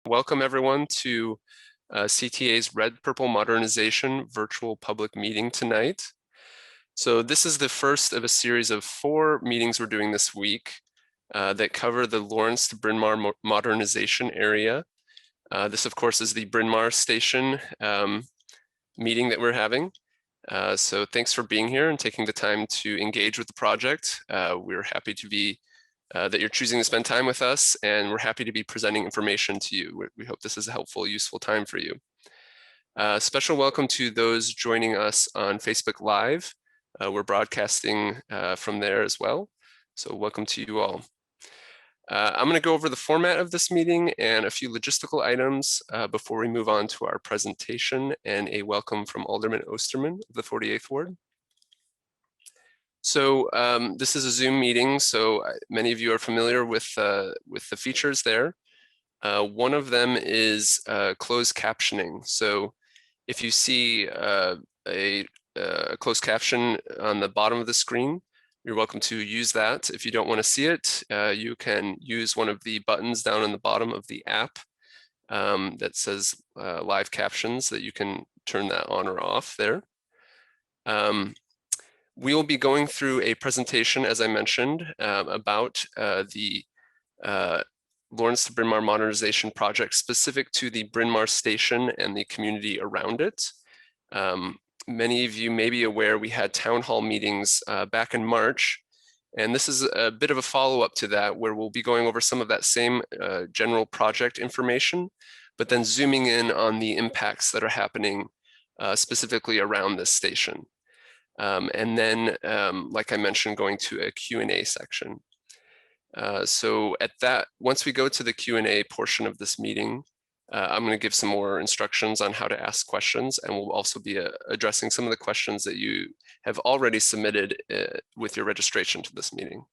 Welcome everyone to CTA's Red Purple Modernization virtual public meeting tonight. So this is the first of a series of 4 meetings we're doing this week that cover the Lawrence to Bryn Mawr modernization area. This of course is the Bryn Mawr station meeting that we're having. So thanks for being here and taking the time to engage with the project. We're happy to be that you're choosing to spend time with us, and we're happy to be presenting information to you. We hope this is a helpful, useful time for you. Special welcome to those joining us on Facebook Live. We're broadcasting from there as well, so welcome to you all. I'm going to go over the format of this meeting and a few logistical items before we move on to our presentation and a welcome from Alderman Osterman of the 48th Ward. So this is a Zoom meeting, so many of you are familiar with the features there. One of them is closed captioning. So if you see a closed caption on the bottom of the screen, you're welcome to use that. If you don't want to see it, you can use one of the buttons down on the bottom of the app that says live captions, that you can turn that on or off there. We will be going through a presentation, as I mentioned, about the Lawrence to Bryn Mawr modernization project specific to the Bryn Mawr station and the community around it. Many of you may be aware we had town hall meetings back in March, and this is a bit of a follow-up to that, where we'll be going over some of that same general project information, but then zooming in on the impacts that are happening specifically around this station. And then, like I mentioned, going to a Q&A section. So at that, once we go to the Q&A portion of this meeting, I'm going to give some more instructions on how to ask questions, and we'll also be addressing some of the questions that you have already submitted with your registration to this meeting.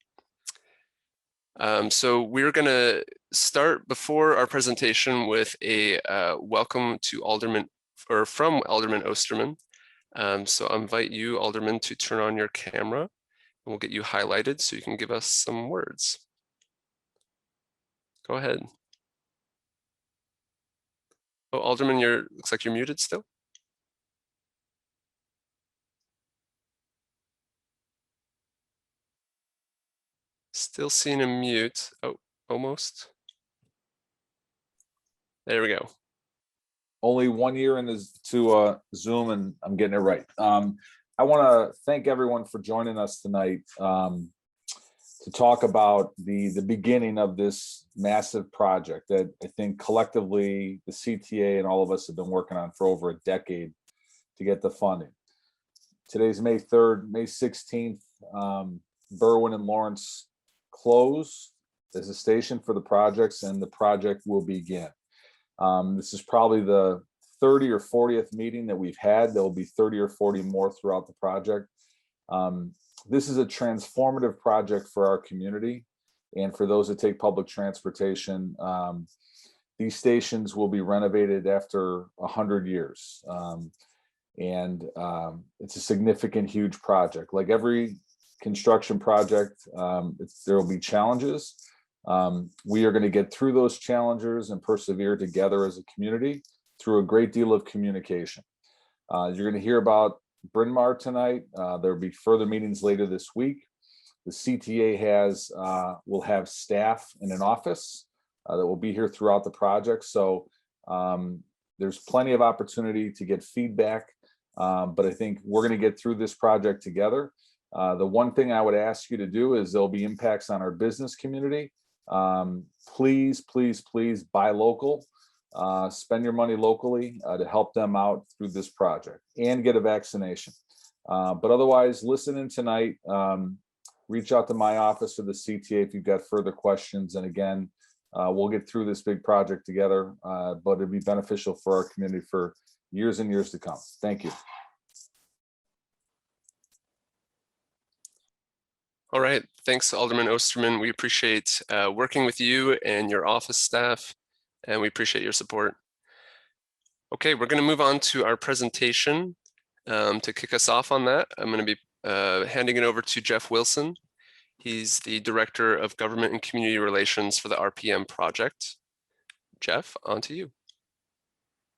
So we're going to start before our presentation with a welcome to Alderman, or from Alderman Osterman. So I invite you, Alderman, to turn on your camera, and we'll get you highlighted so you can give us some words. Go ahead. Oh, Alderman, looks like you're muted still. Still seeing a mute. Oh, almost. There we go. Only 1 year into Zoom, and I'm getting it right. I want to thank everyone for joining us tonight to talk about the beginning of this massive project that I think collectively the CTA and all of us have been working on for over a decade to get the funding. Today's May 3rd, May 16th, Berwyn and Lawrence close as a station for the projects, and the project will begin. This is probably the 30 or 40th meeting that we've had. There will be 30 or 40 more throughout the project. This is a transformative project for our community and for those that take public transportation. These stations will be renovated after 100 years. And it's a significant, huge project. Like every construction project, there will be challenges. We are going to get through those challenges and persevere together as a community through a great deal of communication. You're going to hear about Bryn Mawr tonight. There will be further meetings later this week. The CTA will have staff in an office that will be here throughout the project. So there's plenty of opportunity to get feedback, but I think we're going to get through this project together. The one thing I would ask you to do is there'll be impacts on our business community. Please, please, please buy local, spend your money locally to help them out through this project, and get a vaccination. But otherwise, listen in tonight, reach out to my office or the CTA if you've got further questions. And again, we'll get through this big project together, but it'll be beneficial for our community for years and years to come. Thank you. All right, thanks, Alderman Osterman. We appreciate working with you and your office staff, and we appreciate your support. Okay, we're going to move on to our presentation. To kick us off on that, I'm going to be handing it over to Jeff Wilson. He's the Director of Government and Community Relations for the RPM project. Jeff, on to you.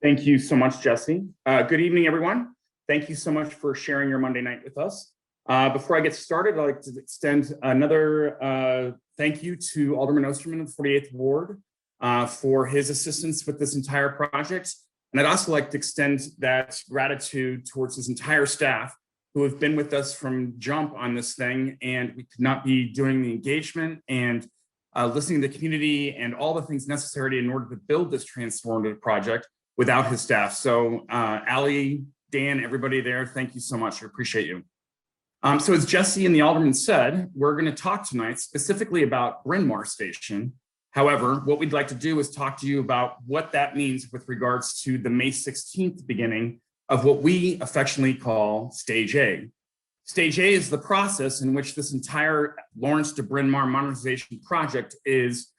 Thank you so much, Jesse. Good evening, everyone. Thank you so much for sharing your Monday night with us. Before I get started, I'd like to extend another thank you to Alderman Osterman of the 48th Ward for his assistance with this entire project. And I'd also like to extend that gratitude towards his entire staff who have been with us from jump on this thing, and we could not be doing the engagement and listening to the community and all the things necessary in order to build this transformative project without his staff. So Ali, Dan, everybody there, thank you so much. I appreciate you. So as Jesse and the Alderman said, we're going to talk tonight specifically about BRYN MAWR Station. However, what we'd like to do is talk to you about what that means with regards to the May 16th beginning of what we affectionately call Stage A. Stage A is the process in which this entire Lawrence to BRYN MAWR modernization project is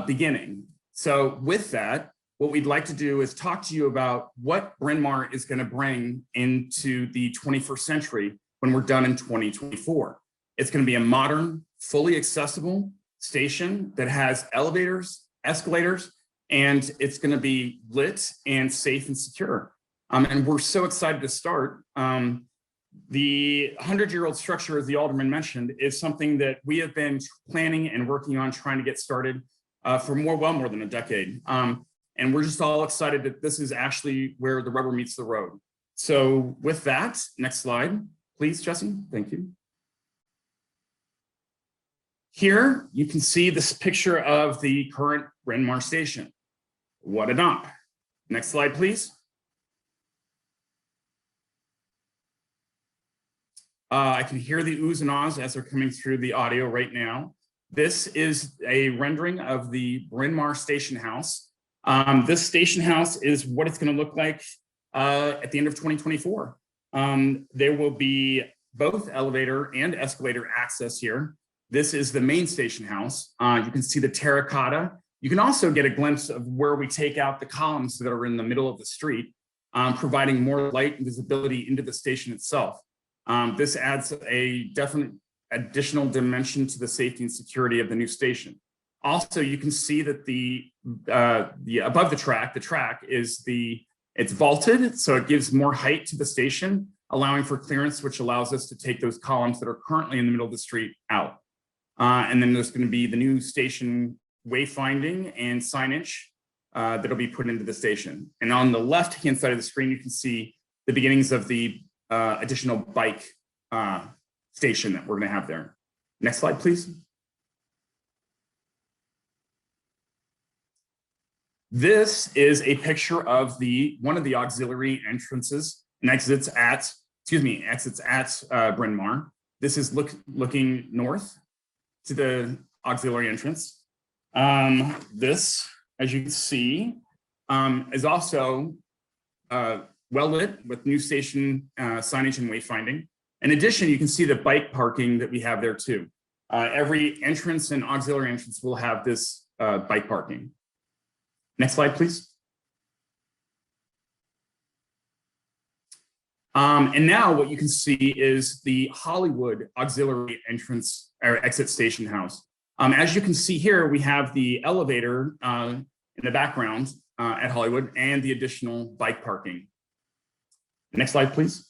beginning. So with that, what we'd like to do is talk to you about what BRYN MAWR is going to bring into the 21st century when we're done in 2024. It's going to be a modern, fully accessible station that has elevators, escalators, and it's going to be lit and safe and secure. And we're so excited to start. The 100-year-old structure, as the Alderman mentioned, is something that we have been planning and working on trying to get started for well more than a decade. And we're just all excited that this is actually where the rubber meets the road. So with that, next slide, please, Jesse. Thank you. Here, you can see this picture of the current BRYN MAWR station. What a dump. Next slide, please. I can hear the oohs and ahs as they're coming through the audio right now. This is a rendering of the BRYN MAWR station house. This station house is what it's going to look like at the end of 2024. There will be both elevator and escalator access here. This is the main station house. You can see the terracotta. You can also get a glimpse of where we take out the columns that are in the middle of the street, providing more light and visibility into the station itself. This adds a definite additional dimension to the safety and security of the new station. Also, you can see that the above the track is it's vaulted, so it gives more height to the station, allowing for clearance, which allows us to take those columns that are currently in the middle of the street out. And then there's going to be the new station wayfinding and signage that'll be put into the station. And on the left-hand side of the screen, you can see the beginnings of the additional bike station that we're going to have there. Next slide, please. This is a picture of one of the auxiliary entrances and exits at BRYN MAWR. This is looking north to the auxiliary entrance. This, as you can see, is also well lit with new station signage and wayfinding. In addition, you can see the bike parking that we have there too. Every entrance and auxiliary entrance will have this bike parking. Next slide, please. And now what you can see is the Hollywood auxiliary entrance or exit station house. As you can see here, we have the elevator in the background at Hollywood and the additional bike parking. Next slide, please.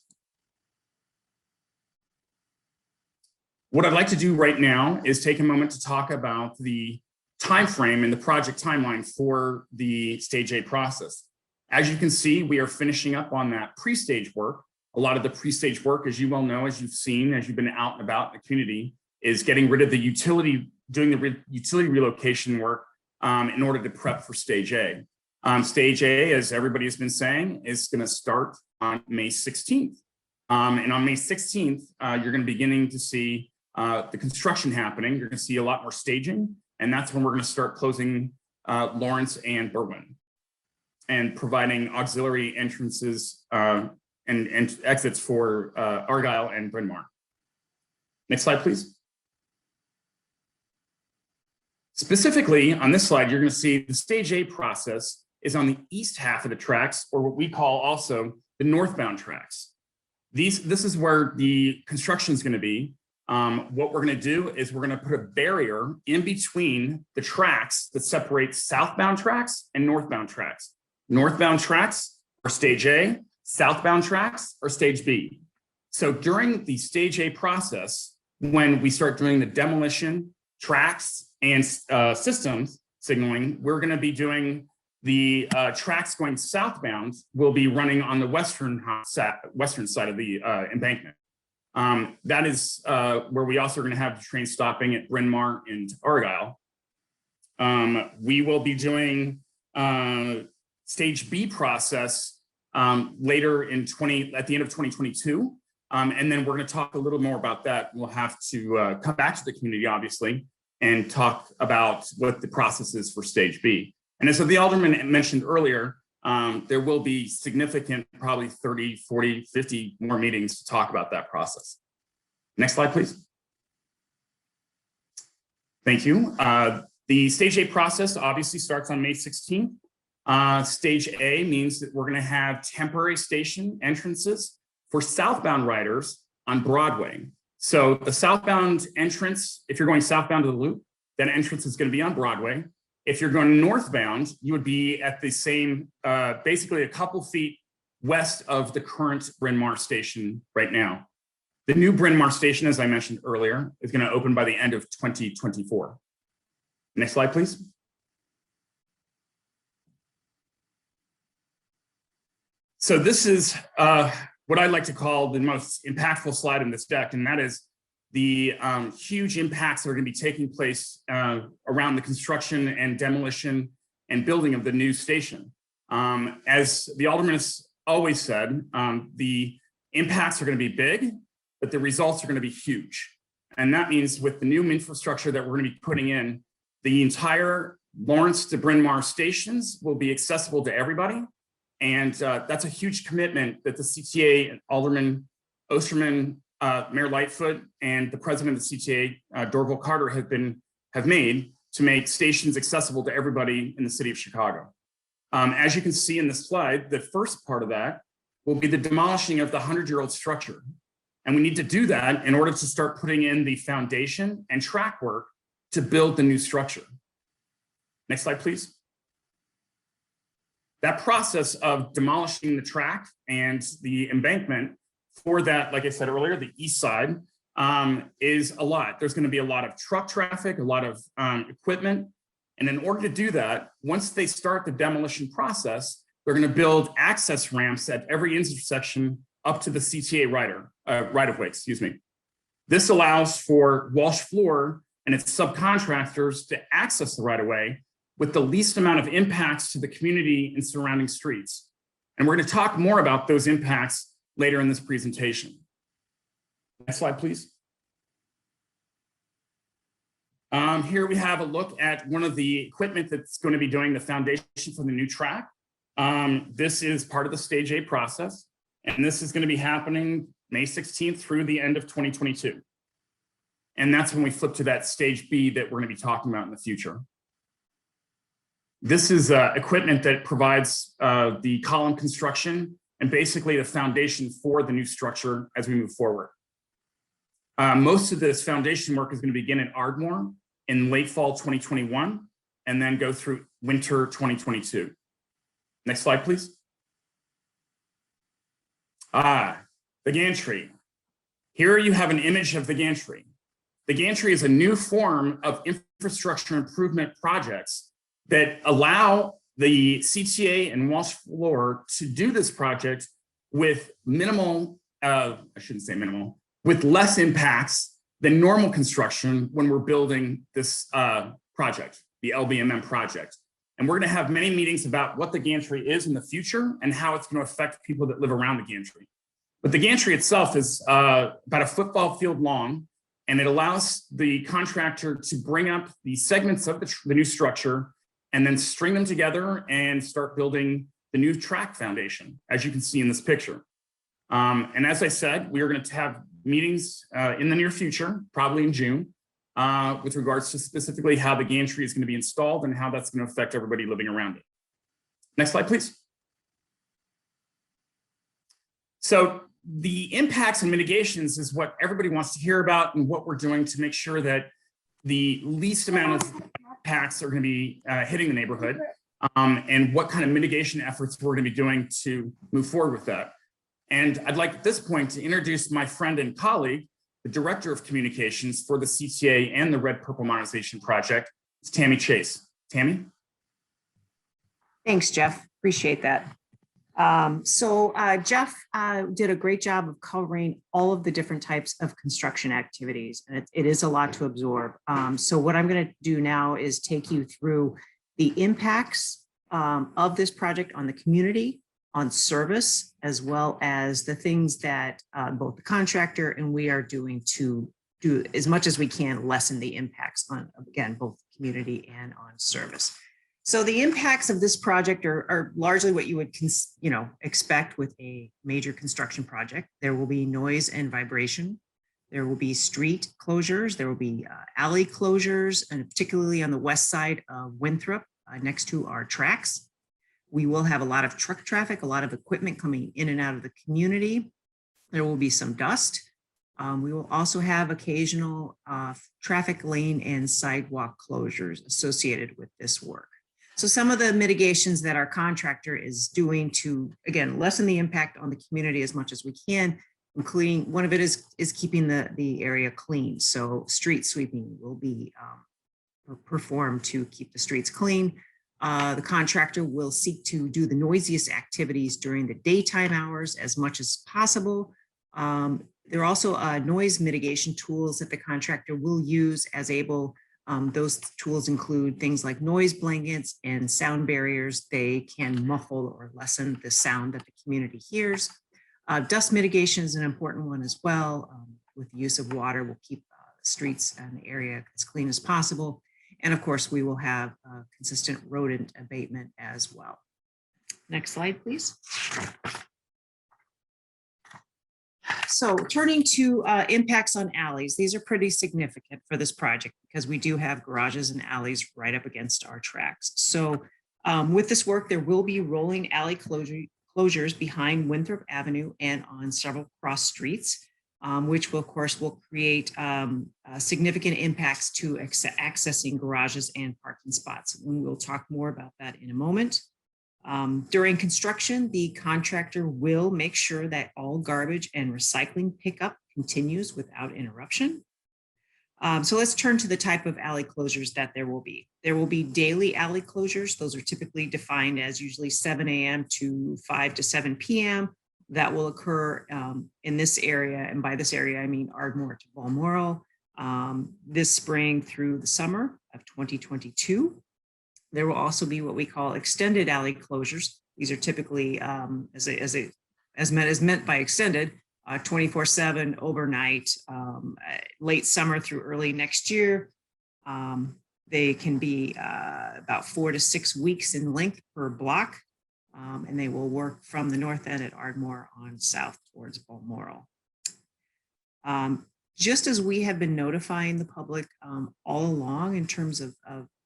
What I'd like to do right now is take a moment to talk about the time frame and the project timeline for the Stage A process. As you can see, we are finishing up on that pre-stage work. A lot of the pre-stage work, as you well know, as you've seen, as you've been out and about in the community, is getting rid of the utility, doing the utility relocation work in order to prep for Stage A. Stage A, as everybody has been saying, is going to start on May 16th. And on May 16th, you're going to be beginning to see the construction happening. You're going to see a lot more staging, and that's when we're going to start closing Lawrence and Berwyn and providing auxiliary entrances and exits for Argyle and BRYN MAWR. Next slide, please. Specifically on this slide, you're going to see the Stage A process is on the east half of the tracks, or what we call also the northbound tracks. This is where the construction is going to be. What we're going to do is we're going to put a barrier in between the tracks that separate southbound tracks and northbound tracks. Northbound tracks are stage A, southbound tracks are stage B. So during the stage A process, when we start doing the demolition, tracks, and systems signaling, we're going to be doing the tracks going southbound will be running on the western side of the embankment. That is where we also are going to have the train stopping at BRYN MAWR and Argyle. We will be doing stage B process later at the end of 2022. And then we're going to talk a little more about that. We'll have to come back to the community, obviously, and talk about what the process is for stage B. And as the alderman mentioned earlier, there will be significant, probably 30, 40, 50 more meetings to talk about that process. Next slide, please. Thank you. The stage A process obviously starts on May 16th. Stage A means that we're going to have temporary station entrances for southbound riders on Broadway. So the southbound entrance, if you're going southbound to the loop, that entrance is going to be on Broadway. If you're going northbound, you would be at the same, basically a couple feet west of the current BRYN MAWR station right now. The new BRYN MAWR station, as I mentioned earlier, is going to open by the end of 2024. Next slide, please. So this is what I like to call the most impactful slide in this deck, and that is the huge impacts that are going to be taking place around the construction and demolition and building of the new station. As the alderman has always said, the impacts are going to be big, but the results are going to be huge. And that means with the new infrastructure that we're going to be putting in, the entire Lawrence to BRYN MAWR stations will be accessible to everybody. And that's a huge commitment that the CTA, Alderman Osterman, Mayor Lightfoot, and the president of the CTA, Dorval Carter, have made to make stations accessible to everybody in the city of Chicago. As you can see in the slide, the first part of that will be the demolishing of the 100-year-old structure. And we need to do that in order to start putting in the foundation and track work to build the new structure. Next slide, please. That process of demolishing the track and the embankment for that, like I said earlier, the east side is a lot. There's going to be a lot of truck traffic, a lot of equipment. And in order to do that, once they start the demolition process, they're going to build access ramps at every intersection up to the CTA right-of-way, excuse me. This allows for Walsh Floor and its subcontractors to access the right-of-way with the least amount of impacts to the community and surrounding streets. And we're going to talk more about those impacts later in this presentation. Next slide, please. Here we have a look at one of the equipment that's going to be doing the foundation for the new track. This is part of the stage A process, and this is going to be happening May 16th through the end of 2022. And that's when we flip to that stage B that we're going to be talking about in the future. This is equipment that provides the column construction and basically the foundation for the new structure as we move forward. Most of this foundation work is going to begin at Ardmore in late fall 2021 and then go through winter 2022. Next slide, please. The gantry. Here you have an image of the gantry. The gantry is a new form of infrastructure improvement projects that allow the CTA and Walsh Floor to do this project with minimal, I shouldn't say minimal, with less impacts than normal construction when we're building this project, the LBMM project. And we're going to have many meetings about what the gantry is in the future and how it's going to affect people that live around the gantry. But the gantry itself is about a football field long, and it allows the contractor to bring up the segments of the new structure and then string them together and start building the new track foundation, as you can see in this picture. And as I said, we are going to have meetings in the near future, probably in June, with regards to specifically how the gantry is going to be installed and how that's going to affect everybody living around it. Next slide, please. So The impacts and mitigations is what everybody wants to hear about and what we're doing to make sure that the least amount of impacts are going to be hitting the neighborhood, and what kind of mitigation efforts we're going to be doing to move forward with that. And I'd like at this point to introduce my friend and colleague, the Director of Communications for the CTA and the Red Purple Modernization Project. It's Tammy Chase. Tammy? Thanks, Jeff. Appreciate that. Jeff did a great job of covering all of the different types of construction activities, and it is a lot to absorb. So what I'm going to do now is take you through the impacts of this project on the community, on service, as well as the things that both the contractor and we are doing to do as much as we can lessen the impacts on, again, both community and on service. So the impacts of this project are largely what you would expect with a major construction project. There will be noise and vibration. There will be street closures. There will be alley closures, and particularly on the west side of Winthrop, next to our tracks. We will have a lot of truck traffic, a lot of equipment coming in and out of the community. There will be some dust. We will also have occasional traffic lane and sidewalk closures associated with this work. So some of the mitigations that our contractor is doing to, again, lessen the impact on the community as much as we can, including one of it is keeping the area clean. So street sweeping will be performed to keep the streets clean. The contractor will seek to do the noisiest activities during the daytime hours as much as possible. There are also noise mitigation tools that the contractor will use as able. Those tools include things like noise blankets and sound barriers. They can muffle or lessen the sound that the community hears. Dust mitigation is an important one as well. With the use of water, we'll keep the streets and the area as clean as possible. And of course, we will have consistent rodent abatement as well. Next slide, please. So turning to impacts on alleys, these are pretty significant for this project because we do have garages and alleys right up against our tracks. So with this work, there will be rolling alley closures behind Winthrop Avenue and on several cross streets, which will, of course, will create significant impacts to accessing garages and parking spots. And we'll talk more about that in a moment. During construction, the contractor will make sure that all garbage and recycling pickup continues without interruption. So let's turn to the type of alley closures that there will be. There will be daily alley closures. Those are typically defined as usually 7 a.m. to 5 to 7 p.m. That will occur in this area. And by this area, I mean Ardmore to Balmoral this spring through the summer of 2022. There will also be what we call extended alley closures. These are typically, as meant by extended, 24/7 overnight, late summer through early next year. They can be about 4 to 6 weeks in length per block, and they will work from the north end at Ardmore on south towards Balmoral. Just as we have been notifying the public all along in terms of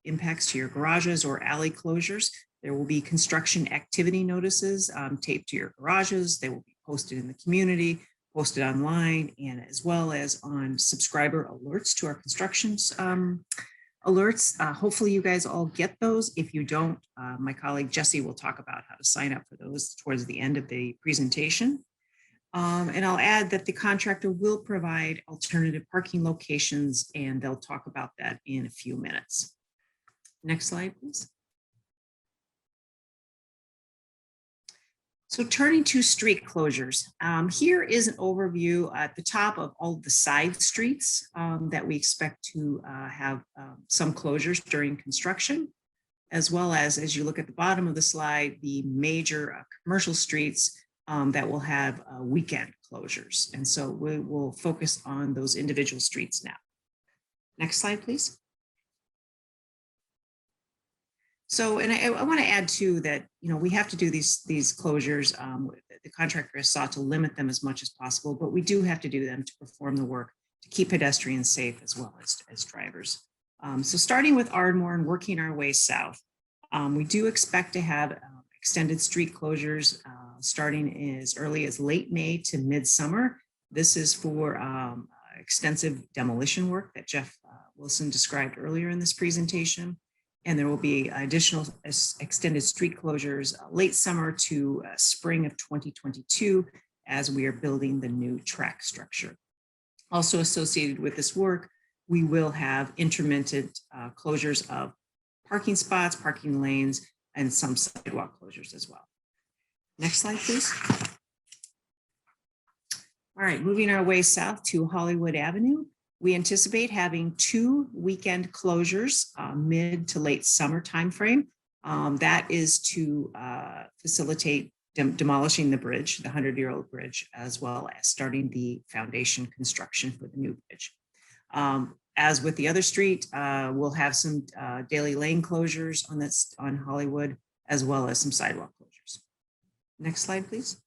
impacts to your garages or alley closures, there will be construction activity notices taped to your garages. They will be posted in the community, posted online, and as well as on subscriber alerts to our construction alerts. Hopefully you guys all get those. If you don't, my colleague Jesse will talk about how to sign up for those towards the end of the presentation. And I'll add that the contractor will provide alternative parking locations, and they'll talk about that in a few minutes. Next slide, please. So turning to street closures, here is an overview at the top of all the side streets that we expect to have some closures during construction, as well as you look at the bottom of the slide, the major commercial streets that will have weekend closures. And so we will focus on those individual streets now. Next slide, please. So, and I want to add too that, we have to do these closures. The contractor has sought to limit them as much as possible, but we do have to do them to perform the work to keep pedestrians safe as well as drivers. So starting with Ardmore and working our way south, we do expect to have extended street closures starting as early as late May to midsummer. This is for extensive demolition work that Jeff Wilson described earlier in this presentation. And there will be additional extended street closures late summer to spring of 2022 as we are building the new track structure. Also associated with this work, we will have intermittent closures of parking spots, parking lanes, and some sidewalk closures as well. Next slide, please. All right, moving our way south to Hollywood Avenue. We anticipate having 2 weekend closures mid to late summer timeframe. That is to facilitate demolishing the bridge, the 100-year-old bridge, as well as starting the foundation construction for the new bridge. As with the other street, we'll have some daily lane closures on Hollywood, as well as some sidewalk closures. Next slide, please.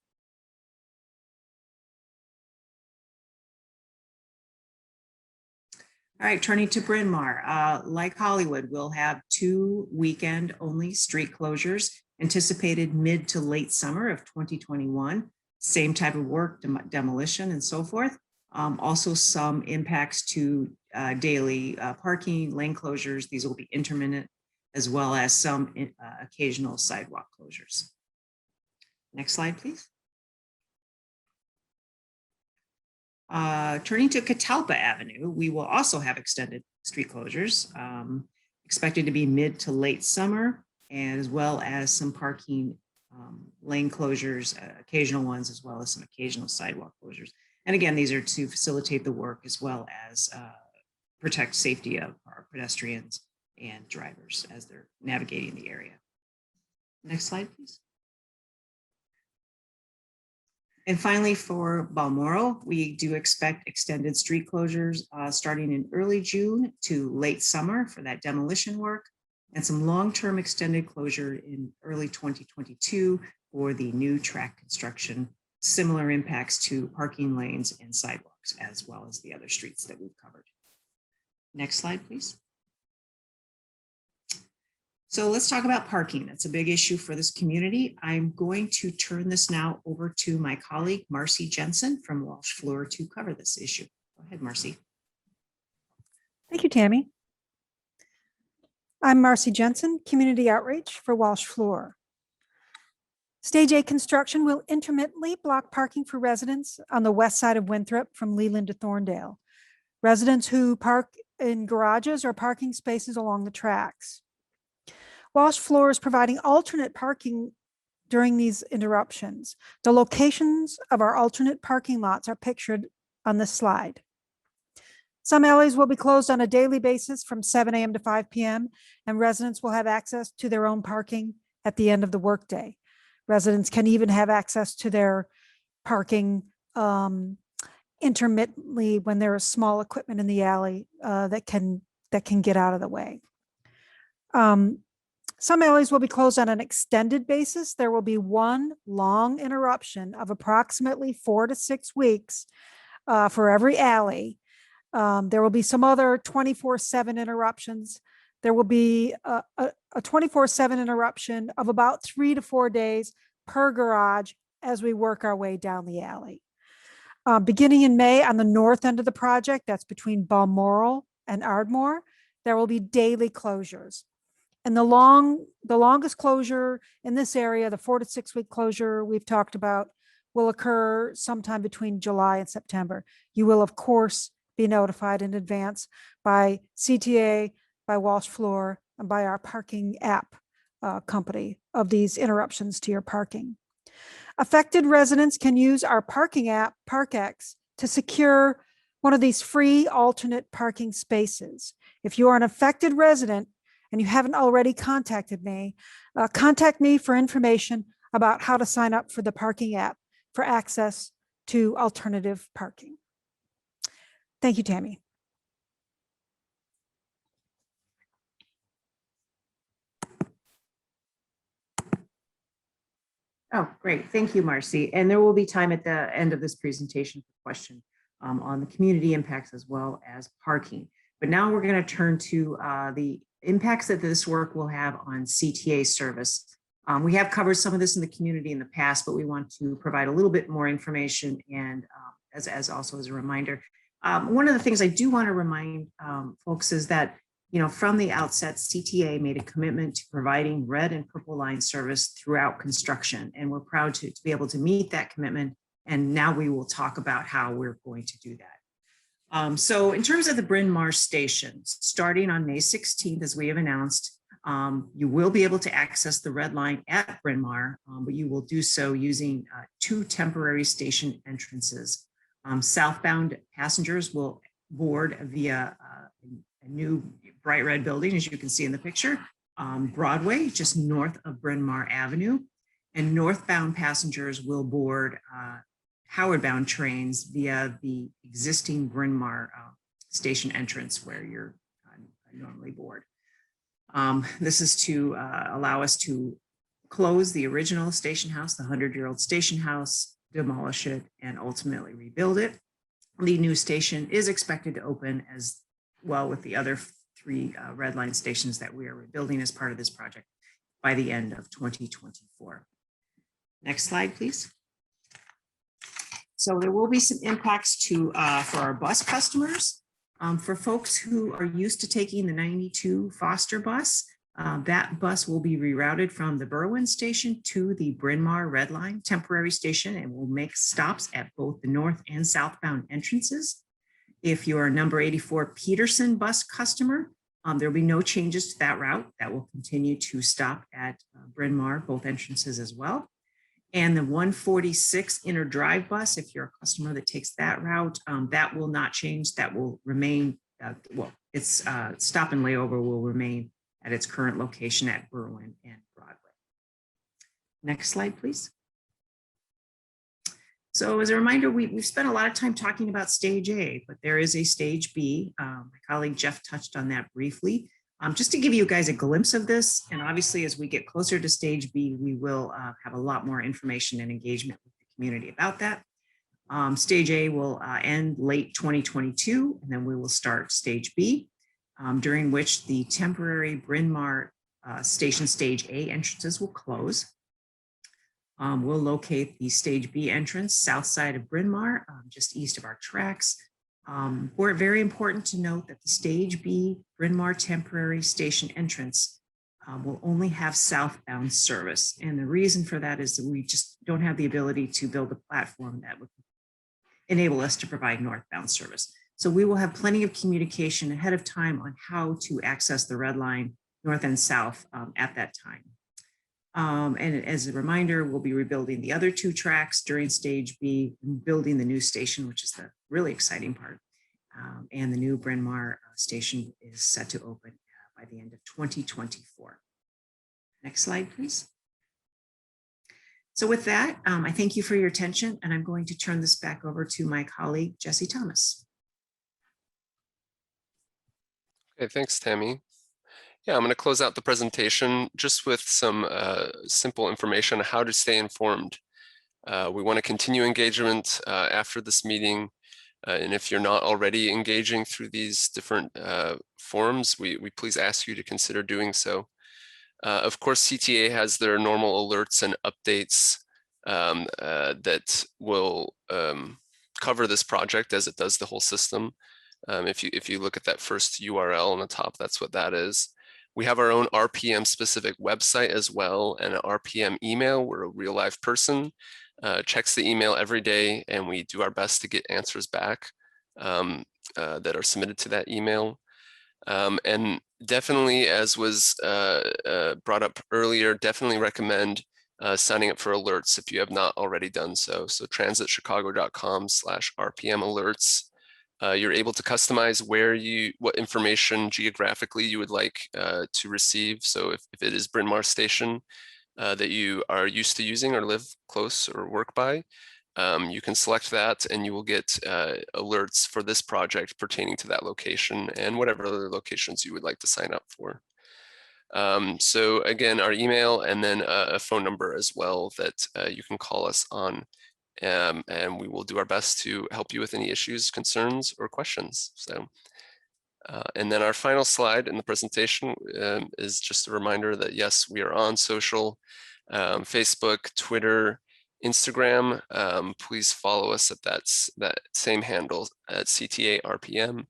All right, turning to BRYN MAWR. Like Hollywood, we'll have 2 weekend only street closures anticipated mid to late summer of 2021. Same type of work, demolition and so forth. Also some impacts to daily parking, lane closures. These will be intermittent, as well as some occasional sidewalk closures. Next slide, please. Turning to Catalpa Avenue, we will also have extended street closures, expected to be mid to late summer, and as well as some parking lane closures, occasional ones, as well as some occasional sidewalk closures. And again, these are to facilitate the work as well as protect safety of our pedestrians and drivers as they're navigating the area. Next slide, please. And finally, for Balmoral, we do expect extended street closures starting in early June to late summer for that demolition work, and some long-term extended closure in early 2022 for the new track construction. Similar impacts to parking lanes and sidewalks, as well as the other streets that we've covered. Next slide, please. So let's talk about parking. That's a big issue for this community. I'm going to turn this now over to my colleague, Marcy Jensen from Walsh Fleur to cover this issue. Go ahead, Marcy. Thank you, Tammy. I'm Marcy Jensen, Community Outreach for Walsh Fleur. Stage 8 construction will intermittently block parking for residents on the west side of Winthrop from Leland to Thorndale. Residents who park in garages or parking spaces along the tracks. Walsh Fleur is providing alternate parking during these interruptions. The locations of our alternate parking lots are pictured on this slide. Some alleys will be closed on a daily basis from 7 a.m. to 5 p.m. and residents will have access to their own parking at the end of the workday. Residents can even have access to their parking intermittently when there is small equipment in the alley that can get out of the way. Some alleys will be closed on an extended basis. There will be one long interruption of approximately 4 to 6 weeks for every alley. There will be some other 24/7 interruptions. There will be a 24/7 interruption of about 3 to 4 days per garage as we work our way down the alley. Beginning in May on the north end of the project, that's between Balmoral and Ardmore, there will be daily closures. And the longest closure in this area, the 4 to 6 week closure we've talked about, will occur sometime between July and September. You will, of course, be notified in advance by CTA, by Walsh Fleur, and by our parking app company of these interruptions to your parking. Affected residents can use our parking app, ParkX, to secure one of these free alternate parking spaces. If you are an affected resident and you haven't already contacted me, contact me for information about how to sign up for the parking app for access to alternative parking. Thank you, Tammy. Oh, great. Thank you, Marcy. And there will be time at the end of this presentation for question on the community impacts as well as parking. But now we're going to turn to the impacts that this work will have on CTA service We have covered some of this in the community in the past, but we want to provide a little bit more information and as also as a reminder. One of the things I do want to remind folks is that, you know, from the outset, CTA made a commitment to providing red and purple line service throughout construction, and we're proud to be able to meet that commitment. And now we will talk about how we're going to do that. So in terms of the BRYN MAWR station, starting on May 16th, as we have announced, you will be able to access the red line at BRYN MAWR, but you will do so using 2 temporary station entrances. Southbound passengers will board via a new bright red building, as you can see in the picture, Broadway, just north of BRYN MAWR Avenue, and northbound passengers will board Howard-bound trains via the existing BRYN MAWR station entrance where you're normally board. This is to allow us to close the original station house, the 100-year-old station house, demolish it, and ultimately rebuild it. The new station is expected to open as well with the other 3 red line stations that we are rebuilding as part of this project by the end of 2024. Next slide, please. So there will be some impacts to for our bus customers. For folks who are used to taking the 92 Foster bus, that bus will be rerouted from the Berwyn station to the BRYN MAWR Red Line temporary station and will make stops at both the north and southbound entrances. If you're a number 84 Peterson bus customer, there will be no changes to that route. That will continue to stop at BRYN MAWR, both entrances as well. And the 146 Inner Drive bus, if you're a customer that takes that route, that will not change. That will remain, well, its stop and layover will remain at its current location at Berwyn and Broadway. Next slide, please. So as a reminder, we've spent a lot of time talking about stage A, but there is a stage B. My colleague Jeff touched on that briefly. Just to give you guys a glimpse of this, and obviously as we get closer to stage B, we will have a lot more information and engagement with the community about that. Stage A will end late 2022, and then we will start stage B, during which the temporary BRYN MAWR station stage A entrances will close. We'll locate the stage B entrance south side of BRYN MAWR, just east of our tracks. We're very important to note that the stage B BRYN MAWR temporary station entrance will only have southbound service. And the reason for that is that we just don't have the ability to build a platform that would enable us to provide northbound service. So we will have plenty of communication ahead of time on how to access the red line north and south at that time. And as a reminder, we'll be rebuilding the other 2 tracks during stage B, and building the new station, which is the really exciting part. And the new BRYN MAWR station is set to open by the end of 2024. Next slide, please. So with that, I thank you for your attention, and I'm going to turn this back over to my colleague, Jesse Thomas. Okay, thanks, Tammy. Yeah, I'm going to close out the presentation just with some simple information on how to stay informed. We want to continue engagement after this meeting. And if you're not already engaging through these different forums, we please ask you to consider doing so. Of course, CTA has their normal alerts and updates that will cover this project as it does the whole system. If you look at that first URL on the top, that's what that is. We have our own RPM specific website as well, and an RPM email. We're a real live person, checks the email every day, and we do our best to get answers back that are submitted to that email. And definitely, as was brought up earlier, definitely recommend signing up for alerts if you have not already done so. So transitchicago.com/RPM alerts. You're able to customize what information geographically you would like to receive. So if it is BRYN MAWR station that you are used to using or live close or work by, you can select that and you will get alerts for this project pertaining to that location and whatever other locations you would like to sign up for. So again, our email and then a phone number as well that you can call us on. And we will do our best to help you with any issues, concerns, or questions. So, and then our final slide in the presentation is just a reminder that yes, we are on social. Facebook, Twitter, Instagram. Please follow us at that same handle at CTA RPM.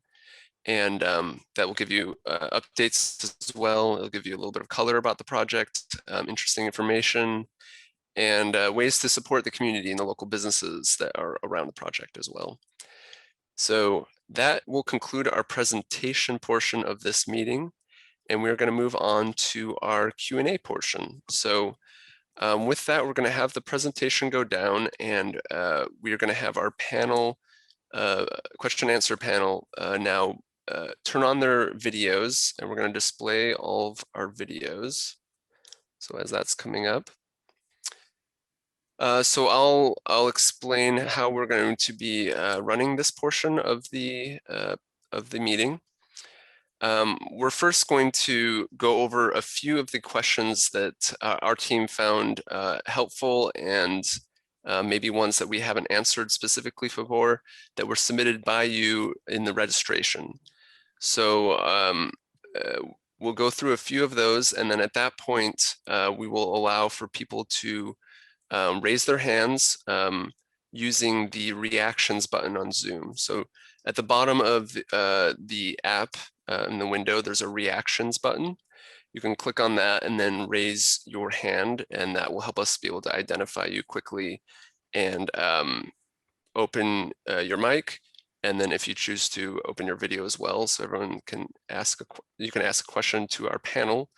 And that will give you updates as well. It'll give you a little bit of color about the project, interesting information, and ways to support the community and the local businesses that are around the project as well. So that will conclude our presentation portion of this meeting, and we're going to move on to our Q&A portion. So with that, we're going to have the presentation go down, and we are going to have our panel, question and answer panel now turn on their videos, and we're going to display all of our videos. So as that's coming up. So I'll explain how we're going to be running this portion of the meeting. We're first going to go over a few of the questions that our team found helpful, and maybe ones that we haven't answered specifically before that were submitted by you in the registration. So we'll go through a few of those, and then at that point, we will allow for people to raise their hands using the reactions button on Zoom. So at the bottom of the app in the window, there's a reactions button. You can click on that and then raise your hand, and that will help us be able to identify you quickly and open your mic. And then if you choose to open your video as well, so everyone can ask you can ask a question to our panel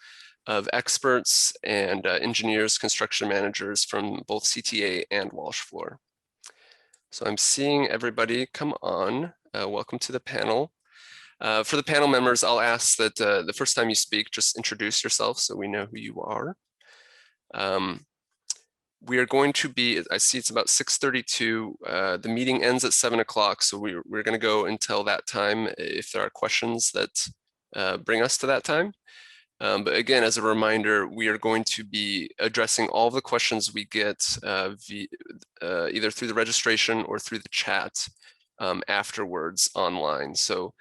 of experts and engineers, construction managers from both CTA and Walsh Floor. So I'm seeing everybody come on. Welcome to the panel. For the panel members, I'll ask that the first time you speak, just introduce yourself so we know who you are. We are going to be, I see it's about 6:32. The meeting ends at 7 o'clock, so we're going to go until that time if there are questions that bring us to that time. But again, as a reminder, we are going to be addressing all the questions we get either through the registration or through the chat afterwards online. So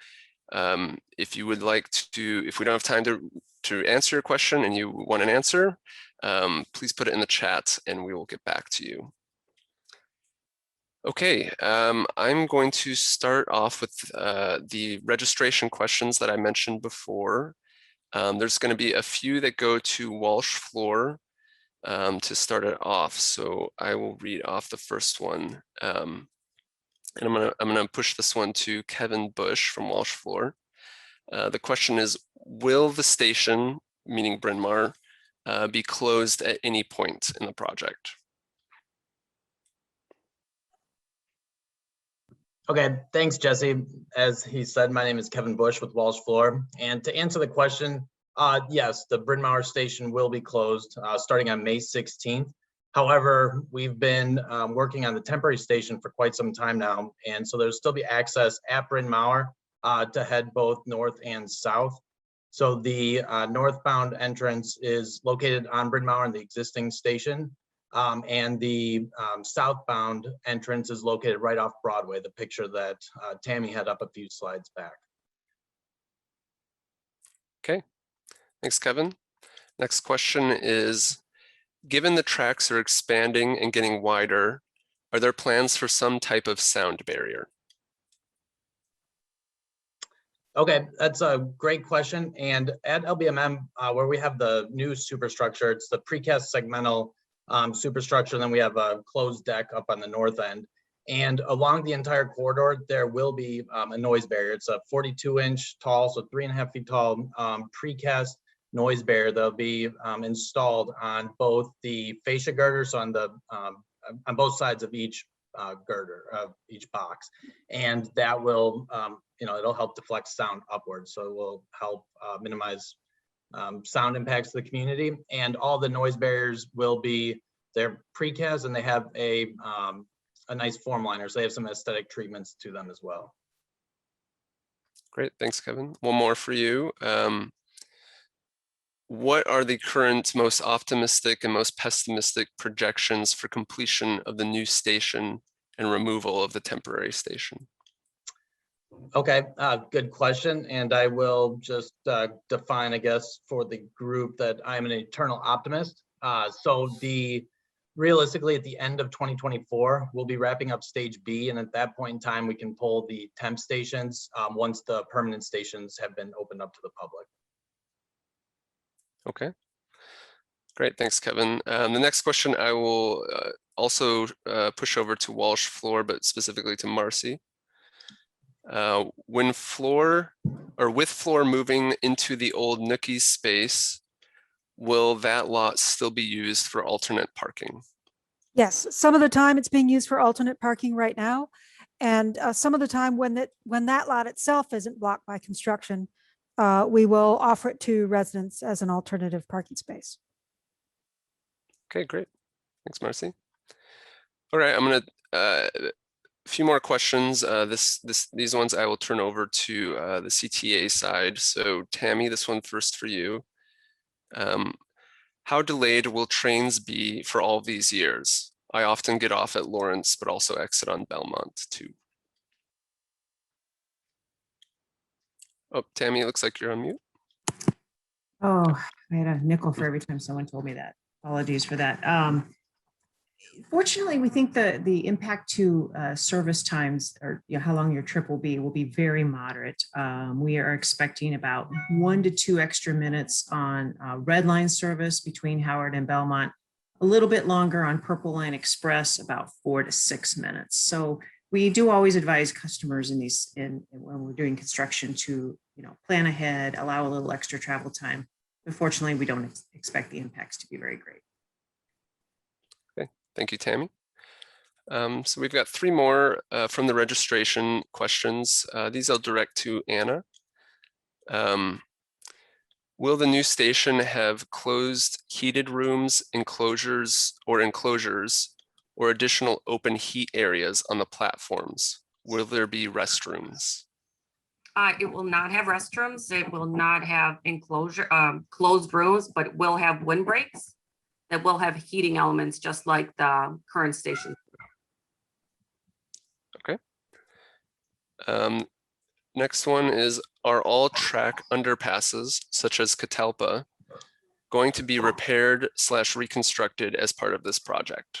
if you would like to, if we don't have time to answer your question and you want an answer, please put it in the chat and we will get back to you. Okay, I'm going to start off with the registration questions that I mentioned before. There's going to be a few that go to Walsh Floor to start it off. So I will read off the first one. And I'm gonna push this one to Kevin Bush from Walsh Floor. The question is, will the station, meaning BRYN MAWR, be closed at any point in the project? Okay, thanks, Jesse. As he said, my name is Kevin Bush with Walsh Floor. And to answer the question, yes, the BRYN MAWR station will be closed starting on May 16th. However, we've been working on the temporary station for quite some time now. And so there'll still be access at BRYN MAWR to head both north and south. So the northbound entrance is located on BRYN MAWR in the existing station. And the southbound entrance is located right off Broadway, the picture that Tammy had up a few slides back. Okay, thanks, Kevin. Next question is, given the tracks are expanding and getting wider, are there plans for some type of sound barrier? Okay, that's a great question. And at LBMM, where we have the new superstructure, it's the precast segmental superstructure, and then we have a closed deck up on the north end. And along the entire corridor, there will be a noise barrier. It's a 42-inch tall, so 3.5 feet tall precast noise barrier that'll be installed on both the fascia girders on the on both sides of each girder of each box, and that will it'll help deflect sound upwards, so it will help minimize sound impacts to the community. And all the noise barriers will be, they're precast and they have a nice form liner, so they have some aesthetic treatments to them as well. Great, thanks, Kevin. One more for you. What are the current most optimistic and most pessimistic projections for completion of the new station and removal of the temporary station? Okay, good question. And I will just define, I guess, for the group that I'm an eternal optimist. So realistically, at the end of 2024, we'll be wrapping up stage B. And at that point in time, we can pull the temp stations once the permanent stations have been opened up to the public. Okay. Great, thanks, Kevin. The next question I will also push over to Walsh floor, but specifically to Marcy. With floor moving into the old Nookie space, will that lot still be used for alternate parking? Yes, some of the time it's being used for alternate parking right now. And some of the time when that lot itself isn't blocked by construction, we will offer it to residents as an alternative parking space. Okay, great. Thanks, Marcy. All right, I'm gonna a few more questions. These ones I will turn over to the CTA side. So Tammy, this one first for you. How delayed will trains be for all these years? I often get off at Lawrence, but also exit on Belmont too. Oh, Tammy, it looks like you're on mute. Oh, I had a nickel for every time someone told me that. Apologies for that. Fortunately, we think the impact to service times, or how long your trip will be very moderate. We are expecting about 1 to 2 extra minutes on Red Line service between Howard and Belmont, a little bit longer on Purple Line Express, about 4 to 6 minutes. So we do always advise customers when we're doing construction to plan ahead, allow a little extra travel time. Unfortunately, we don't expect the impacts to be very great. Okay, thank you, Tammy. So we've got 3 more from the registration questions. These I'll direct to Anna. Will the new station have closed heated rooms, enclosures, or additional open heat areas on the platforms? Will there be restrooms? It will not have restrooms. It will not have closed rooms, but it will have windbreaks that will have heating elements, just like the current station. Okay. Next one is, are all track underpasses, such as Catalpa, going to be repaired / reconstructed as part of this project?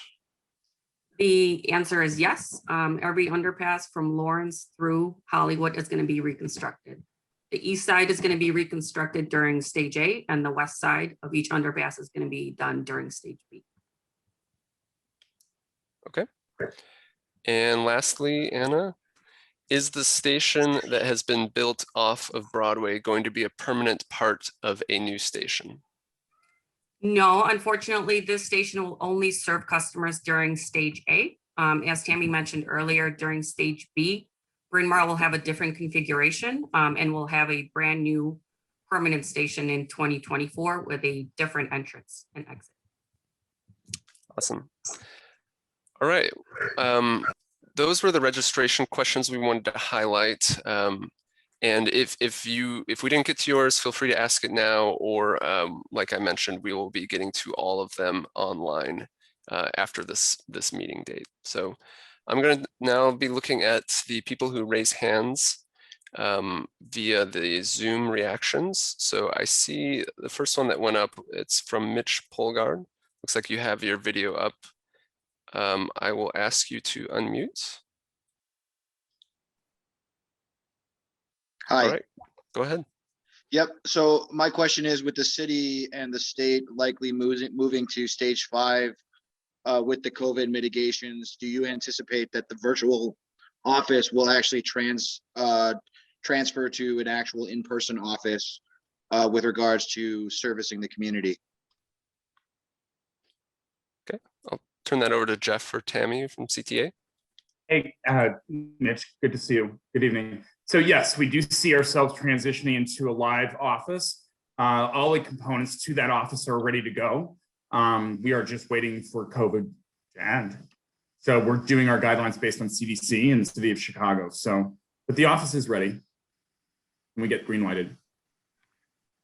The answer is yes. Every underpass from Lawrence through Hollywood is going to be reconstructed. The east side is going to be reconstructed during stage A, and the west side of each underpass is going to be done during stage B. Okay. And lastly, Anna, is the station that has been built off of Broadway going to be a permanent part of a new station? No, unfortunately, this station will only serve customers during stage A. As Tammy mentioned earlier, during stage B, BRYN MAWR will have a different configuration and will have a brand new permanent station in 2024 with a different entrance and exit. Awesome. All right. Those were the registration questions we wanted to highlight. And if we didn't get to yours, feel free to ask it now, or like I mentioned, we will be getting to all of them online after this meeting date. So I'm going to now be looking at the people who raise hands via the Zoom reactions. So I see the first one that went up, it's from Mitch Polgard. Looks like you have your video up. I will ask you to unmute. Hi. All right, go ahead. Yep. So my question is, with the city and the state likely moving to stage 5 with the COVID mitigations, do you anticipate that the virtual office will actually transfer to an actual in-person office with regards to servicing the community? Okay, I'll turn that over to Jeff or Tammy from CTA. Hey, Mitch, good to see you. Good evening. So yes, we do see ourselves transitioning into a live office. All the components to that office are ready to go. We are just waiting for COVID to end. So we're doing our guidelines based on CDC and the city of Chicago. So, but the office is ready and we get green lighted.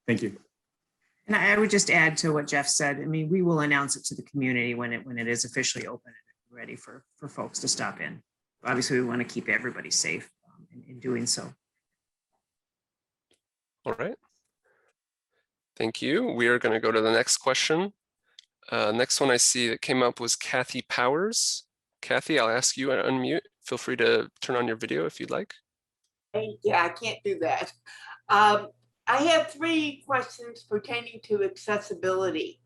Thank you. And I would just add to what Jeff said. I mean, we will announce it to the community when it is officially open and ready for folks to stop in. Obviously, we want to keep everybody safe in doing so. All right. Thank you. We are going to go to the next question. Next one I see that came up was Kathy Powers. Kathy, I'll ask you to unmute. Feel free to turn on your video if you'd like. Yeah, I can't do that. I have 3 questions pertaining to accessibility.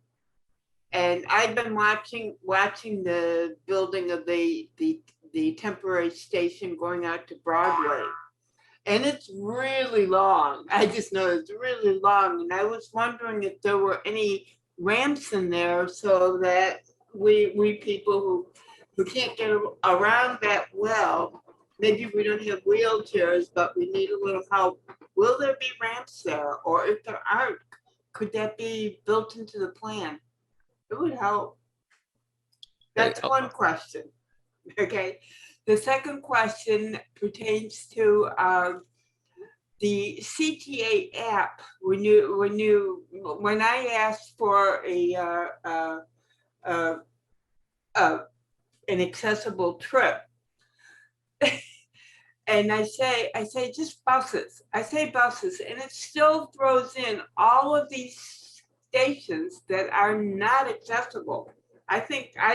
And I've been watching the building of the temporary station going out to Broadway. And it's really long. I just know it's really long. And I was wondering if there were any ramps in there so that we people who can't get around that well, maybe we don't have wheelchairs, but we need a little help. Will there be ramps there? Or if there aren't, could that be built into the plan? It would help. That's one question. Okay. The second question pertains to the CTA app. When I asked for an accessible trip, and I say just buses. I say buses, and it still throws in all of these stations that are not accessible. I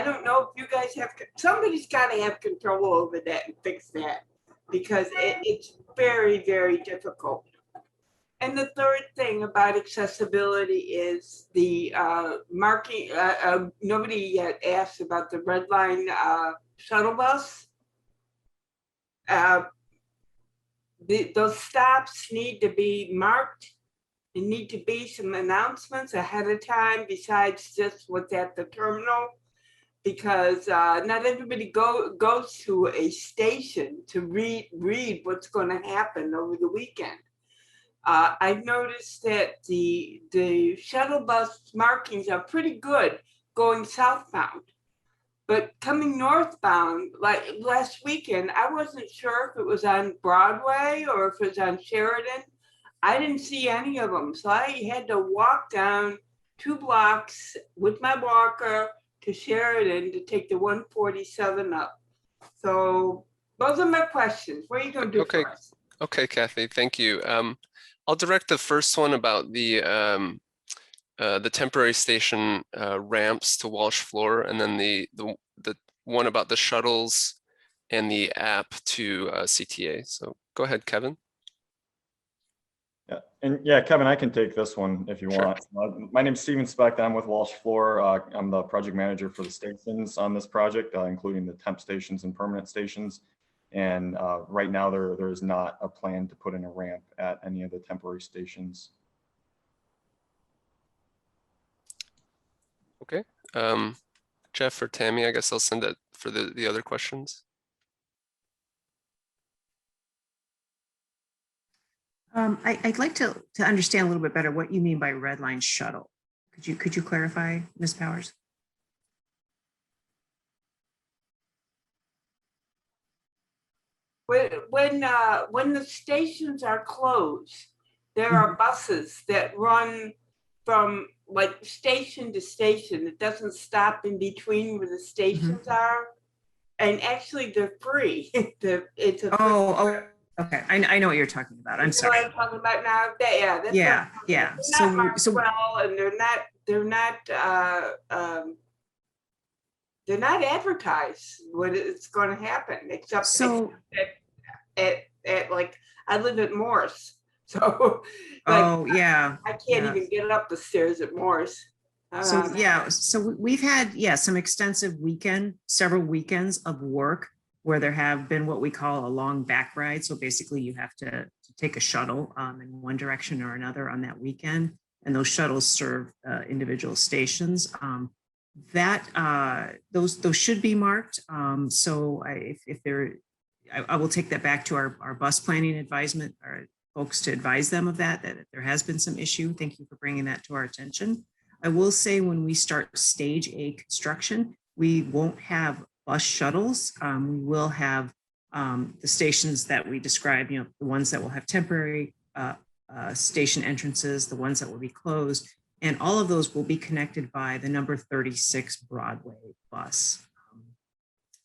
don't know if you guys have, somebody's got to have control over that and fix that, because it's very, very difficult. And the third thing about accessibility is the marking. Nobody yet asked about the red line shuttle bus. Those stops need to be marked. There need to be some announcements ahead of time besides just what's at the terminal, because not everybody goes to a station to read what's going to happen over the weekend. I've noticed that the shuttle bus markings are pretty good going southbound, but coming northbound, like last weekend, I wasn't sure if it was on Broadway or if it was on Sheridan. I didn't see any of them. So I had to walk down 2 blocks with my walker to Sheridan to take the 147 up. So those are my questions. What are you going to do for us? Okay, Kathy, thank you. I'll direct the first one about the temporary station ramps to Walsh Floor, and then the one about the shuttles and the app to CTA. So go ahead, Kevin. Yeah, and yeah, Kevin, I can take this one if you want. My name's Steven Specht. I'm with Walsh Floor. I'm the project manager for the stations on this project, including the temp stations and permanent stations. And right now, there is not a plan to put in a ramp at any of the temporary stations. Okay. Jeff or Tammy, I guess I'll send it for the other questions. I'd like to understand a little bit better what you mean by red line shuttle. Could you clarify, Ms. Powers? When the stations are closed, there are buses that run from like station to station. It doesn't stop in between where the stations are, and actually they're free. It's a okay. I know what you're talking about. I'm sorry. What I'm talking about now. That's yeah. So well, and they're not advertised when it's going to happen, except at like I live at Morse, so like, I can't even get up the stairs at Morse. So we've had some extensive several weekends of work where there have been what we call a long back ride. So basically you have to take a shuttle in one direction or another on that weekend, and those shuttles serve individual stations. Those should be marked. So I will take that back to our bus planning advisement, our folks, to advise them of that there has been some issue. Thank you for bringing that to our attention. I will say when we start stage A construction, we won't have bus shuttles. We will have the stations that we described, the ones that will have temporary station entrances, the ones that will be closed, and all of those will be connected by the number 36 Broadway bus.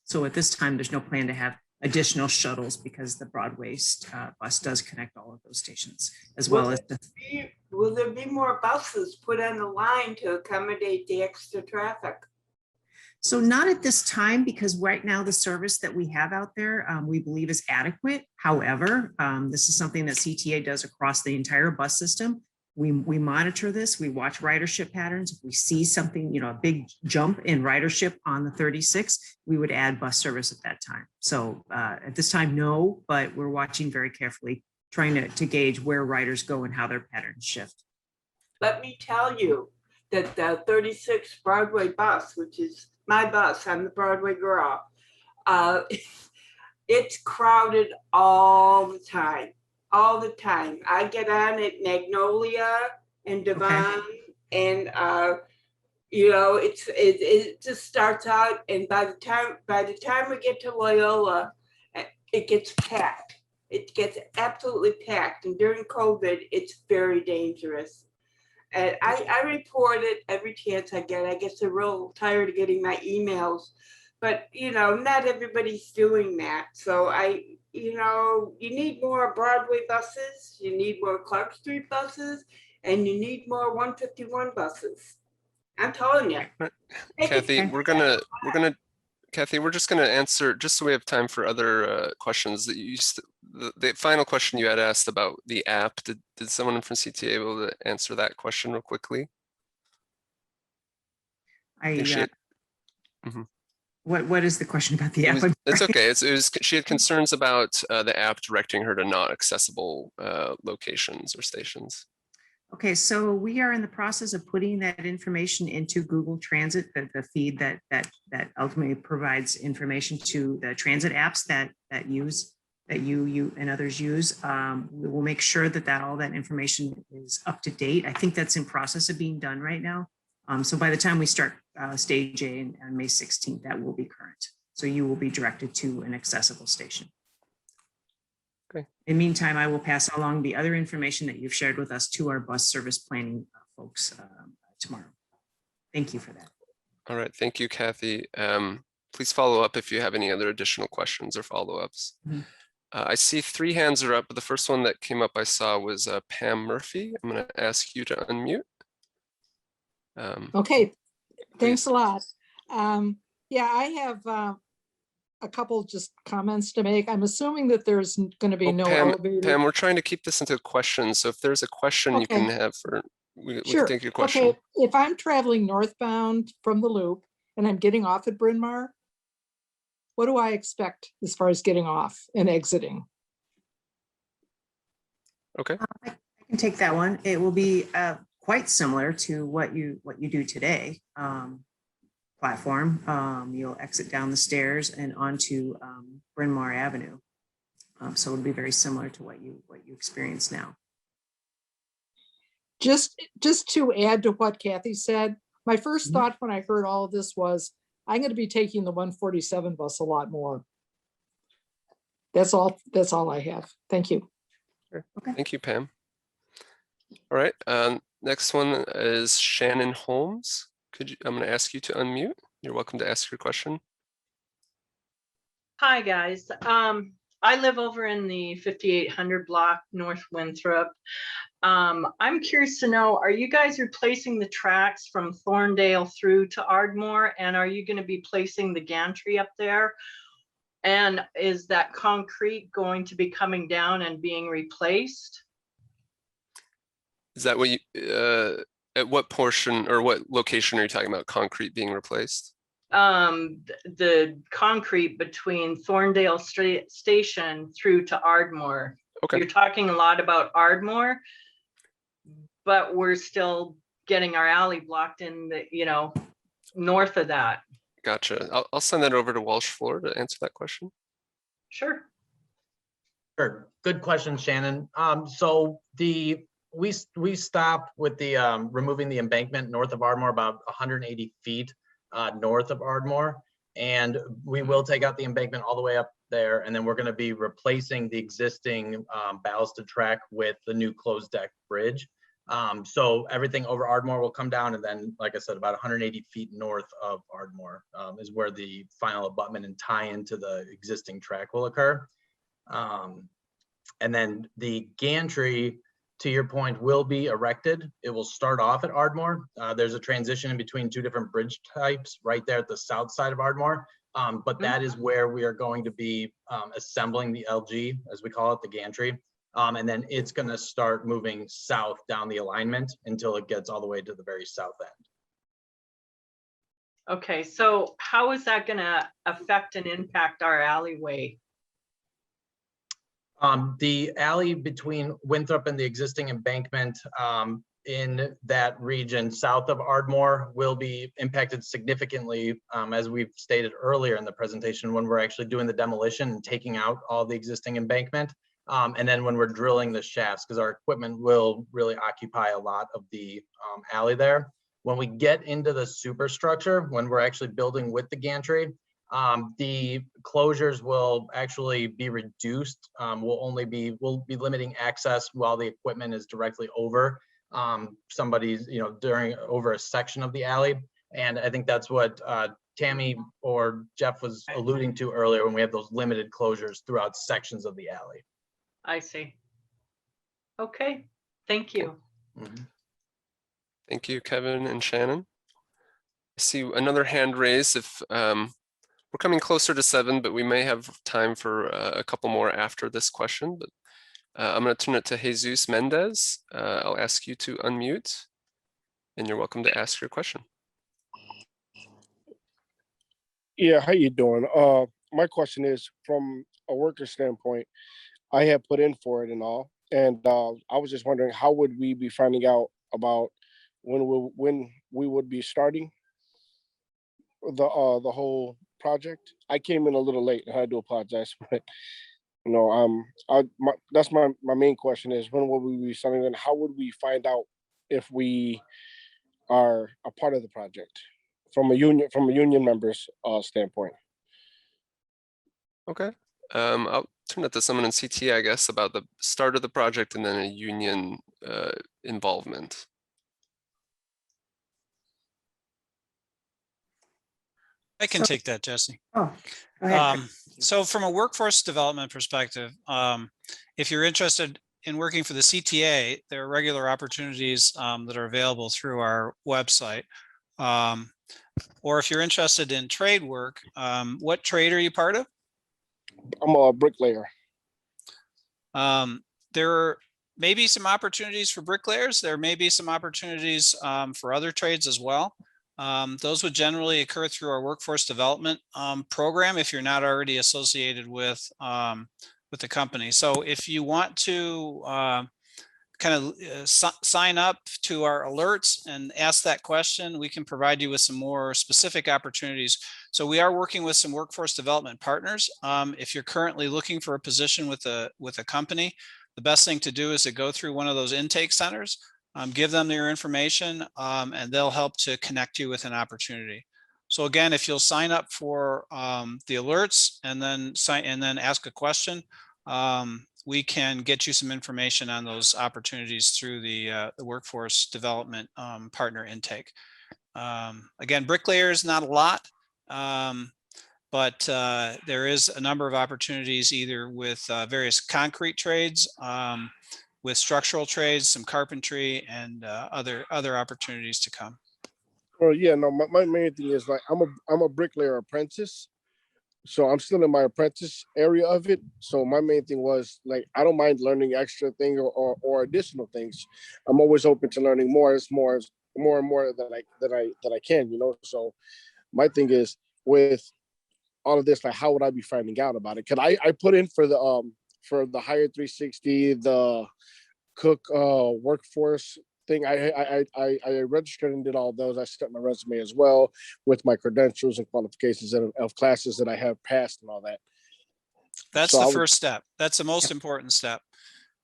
So at this time, there's no plan to have additional shuttles because the Broadway bus does connect all of those stations, as well as will there be more buses put on the line to accommodate the extra traffic? So not at this time, because right now the service that we have out there, we believe is adequate. However, this is something that CTA does across the entire bus system. We monitor this, we watch ridership patterns. If we see something, a big jump in ridership on the 36, we would add bus service at that time. So at this time, no, but we're watching very carefully, trying to gauge where riders go and how their patterns shift. Let me tell you that the 36 Broadway bus, which is my bus, I'm the Broadway girl, it's crowded all the time. All the time. I get on at Magnolia and Devon, and it just starts out, and by the time we get to Loyola, it gets packed. It gets absolutely packed, and during COVID, it's very dangerous. And I report it every chance I get. I get so real tired of getting my emails, but not everybody's doing that. So you need more Broadway buses, you need more Clark Street buses, and you need more 151 buses. I'm telling you. Kathy, Kathy, we're just gonna answer, just so we have time for other questions. The final question you had asked about the app, did someone from CTA able to answer that question real quickly? What is the question about the app? It's okay. She had concerns about the app directing her to not accessible locations or stations. Okay, so we are in the process of putting that information into Google Transit, the feed that ultimately provides information to the transit apps that you and others use. We will make sure that all that information is up to date. I think that's in process of being done right now. So by the time we start stage A on May 16th, that will be current. So you will be directed to an accessible station. Okay. In the meantime, I will pass along the other information that you've shared with us to our bus service planning folks tomorrow. Thank you for that. All right, thank you, Kathy. Please follow up if you have any other additional questions or follow-ups. Mm-hmm. I see 3 hands are up, but the first one that came up I saw was Pam Murphy. I'm going to ask you to unmute. Okay, thanks a lot. Yeah, I have a couple just comments to make. I'm assuming that there's going to be no elevator. Pam, we're trying to keep this into questions. So if there's a question you can have we can take your question. Okay, if I'm traveling northbound from the loop and I'm getting off at BRYN MAWR, what do I expect as far as getting off and exiting? Okay. I can take that one. It will be quite similar to what you do today. Platform. You'll exit down the stairs and onto BRYN MAWR Avenue. So it'll be very similar to what you experience now. Just to add to what Kathy said, my first thought when I heard all of this was, I'm going to be taking the 147 bus a lot more. That's all I have. Thank you. Sure. Okay. Thank you, Pam. All right. Next one is Shannon Holmes. I'm going to ask you to unmute. You're welcome to ask your question. Hi, guys. I live over in the 5800 block, North Winthrop. I'm curious to know, are you guys replacing the tracks from Thorndale through to Ardmore? And are you going to be placing the gantry up there? And is that concrete going to be coming down and being replaced? Is that what you, at what portion or what location are you talking about concrete being replaced? The concrete between Thorndale Station through to Ardmore. Okay. You're talking a lot about Ardmore, but we're still getting our alley blocked in the, north of that. Gotcha. I'll send that over to Walsh Floor to answer that question. Sure. Sure. Good question, Shannon. So we stopped with the removing the embankment north of Ardmore about 180 feet north of Ardmore, and we will take out the embankment all the way up there, and then we're going to be replacing the existing ballasted track with the new closed deck bridge. So everything over Ardmore will come down, and then, like I said, about 180 feet north of Ardmore is where the final abutment and tie into the existing track will occur. And then the gantry to your point, will be erected. It will start off at Ardmore. There's a transition in between two different bridge types right there at the south side of Ardmore. But that is where we are going to be assembling the LG, as we call it, the gantry. And then it's going to start moving south down the alignment until it gets all the way to the very south end. Okay, so how is that going to affect and impact our alleyway? The alley between Winthrop and the existing embankment in that region south of Ardmore will be impacted significantly, as we've stated earlier in the presentation, when we're actually doing the demolition and taking out all the existing embankment. And then when we're drilling the shafts, because our equipment will really occupy a lot of the alley there. When we get into the superstructure, when we're actually building with the gantry, the closures will actually be reduced. We'll be limiting access while the equipment is directly over somebody's, over a section of the alley. And I think that's what Tammy or Jeff was alluding to earlier when we have those limited closures throughout sections of the alley. I see. Okay, thank you. Mm-hmm. Thank you, Kevin and Shannon. I see another hand raised. If we're coming closer to 7, but we may have time for a couple more after this question. But I'm going to turn it to Jesus Mendez. I'll ask you to unmute, and you're welcome to ask your question. Yeah, how you doing? My question is, from a worker standpoint, I have put in for it and all, and I was just wondering, how would we be finding out about when we would be starting the whole project? I came in a little late, and I do apologize, but that's my main question is, when will we be starting, and how would we find out if we are a part of the project from a union member's standpoint? Okay, I'll turn it to someone in CT, I guess, about the start of the project and then a union involvement. I can take that, Jesse. Oh, go ahead. So from a workforce development perspective, if you're interested in working for the CTA, there are regular opportunities that are available through our website. Or if you're interested in trade work, what trade are you part of? I'm a bricklayer. There may be some opportunities for bricklayers. There may be some opportunities for other trades as well. Those would generally occur through our workforce development program if you're not already associated with the company. So if you want to sign up to our alerts and ask that question, we can provide you with some more specific opportunities. So we are working with some workforce development partners. If you're currently looking for a position with a company, the best thing to do is to go through one of those intake centers. Give them your information, and they'll help to connect you with an opportunity. So again, if you'll sign up for the alerts and then ask a question, we can get you some information on those opportunities through the workforce development partner intake. Again, bricklayers, not a lot, but there is a number of opportunities either with various concrete trades, with structural trades, some carpentry, and other opportunities to come. Well, yeah, no, my main thing is, like, I'm a bricklayer apprentice, so I'm still in my apprentice area of it. So my main thing was, like, I don't mind learning extra things or additional things. I'm always open to learning more. It's more and more that I can, So my thing is, with all of this, like, how would I be finding out about it? Could I put in for the Hire 360, the Cook workforce thing? I registered and did all those. I sent my resume as well with my credentials and qualifications of classes that I have passed and all that. That's the first step. That's the most important step,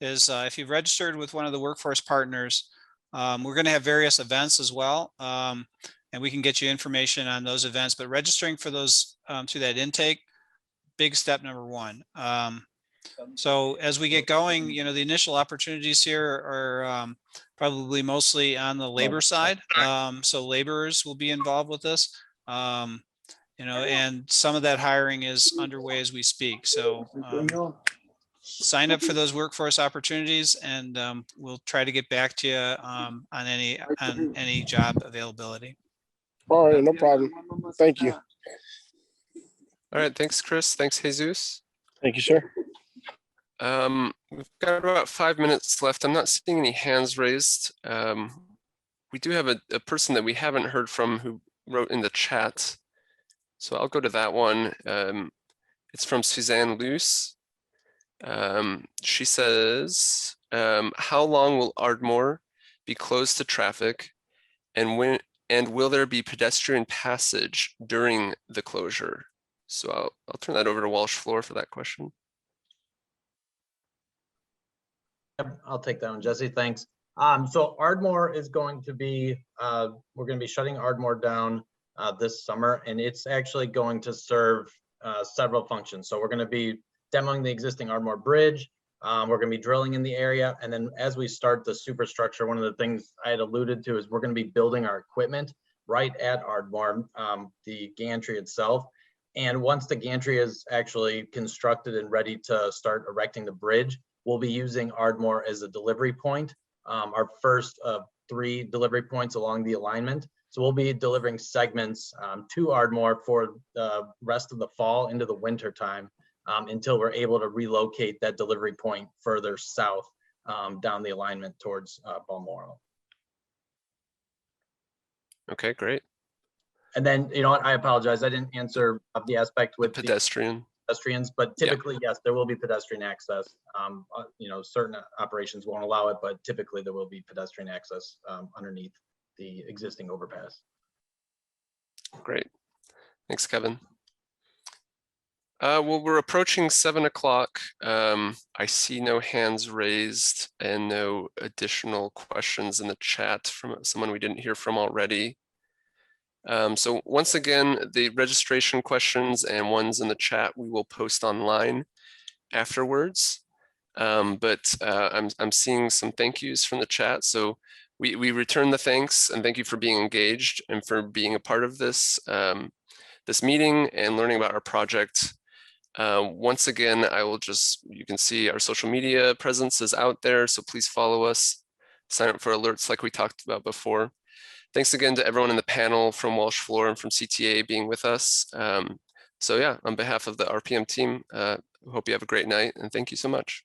is if you've registered with one of the workforce partners, we're going to have various events as well, and we can get you information on those events. But registering for those through that intake, big step number one. So as we get going, the initial opportunities here are probably mostly on the labor side. So laborers will be involved with this, and some of that hiring is underway as we speak. So sign up for those workforce opportunities, and we'll try to get back to you on any job availability. All right, no problem. Thank you. All right, thanks, Chris. Thanks, Jesus. Thank you, sir. We've got about 5 minutes left. I'm not seeing any hands raised. We do have a person that we haven't heard from who wrote in the chat. So I'll go to that one. It's from Suzanne Luce. She says, how long will Ardmore be closed to traffic, and will there be pedestrian passage during the closure? So I'll turn that over to Walsh Floor for that question. Yep, I'll take that one, Jesse. Thanks. So Ardmore is going to be, we're going to be shutting Ardmore down this summer, and it's actually going to serve several functions. So we're going to be demoing the existing Ardmore Bridge. We're going to be drilling in the area, and then as we start the superstructure, one of the things I had alluded to is we're going to be building our equipment right at Ardmore, the gantry itself. And once the gantry is actually constructed and ready to start erecting the bridge, we'll be using Ardmore as a delivery point, our first of 3 delivery points along the alignment. So we'll be delivering segments to Ardmore for the rest of the fall into the winter time until we're able to relocate that delivery point further south down the alignment towards Balmoral. Okay, great. And then, you know what, I apologize, I didn't answer the aspect with the pedestrians, but typically, yes, there will be pedestrian access. You know, certain operations won't allow it, but typically there will be pedestrian access underneath the existing overpass. Great. Thanks, Kevin. Well, we're approaching 7 o'clock. I see no hands raised and no additional questions in the chat from someone we didn't hear from already. So once again, the registration questions and ones in the chat we will post online afterwards. But I'm seeing some thank yous from the chat. So we return the thanks and thank you for being engaged and for being a part of this, this meeting and learning about our project. Once again, you can see our social media presence is out there, so please follow us, sign up for alerts like we talked about before. Thanks again to everyone in the panel from Walsh Floor and from CTA being with us. So yeah, on behalf of the RPM team, hope you have a great night and thank you so much.